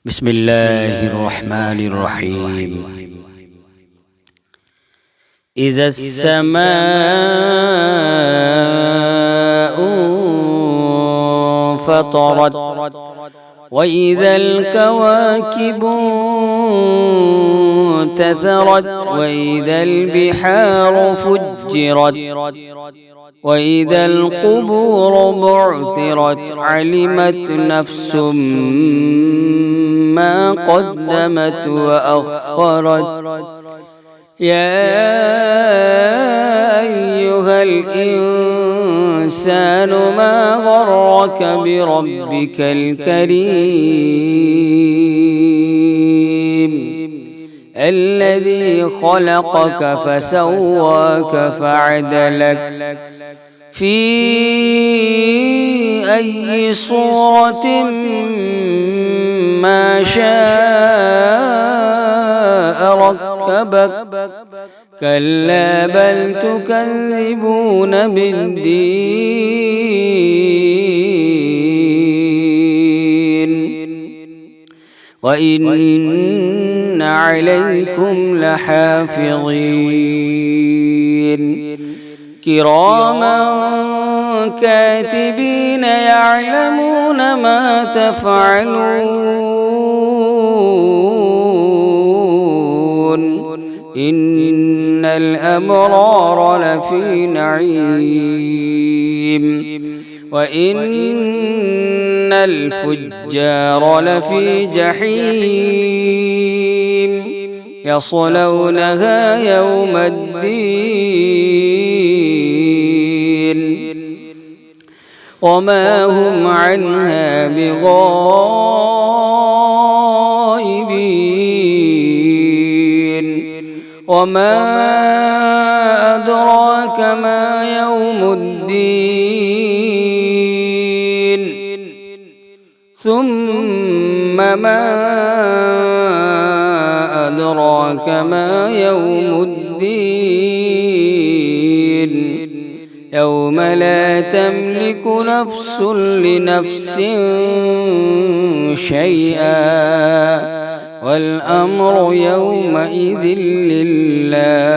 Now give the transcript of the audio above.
بسم الله الرحمن الرحيم. إذا السماء انفطرت وإذا الكواكب انتثرت وإذا البحار فجرت وإذا القبور بعثرت علمت نفس ما قدمت وأخرت. يا أيها الإنسان ما غرك بربك الكريم الذي خلقك فسواك فعدلك في أي صورة ما شاء ركبك. كلا بل تكذبون بالدين وإن عليكم لحافظين كراما كاتبين يعلمون ما تفعلون. إن الأبرار لفي نعيم وإن الفجار لفي جحيم يصلونها يوم الدين وما هم عنها بغائبين. وما أدراك ما يوم الدين ثم ما أدراك ما يوم الدين يوم لا تملك نفس لنفس شيئا والأمر يومئذ لله.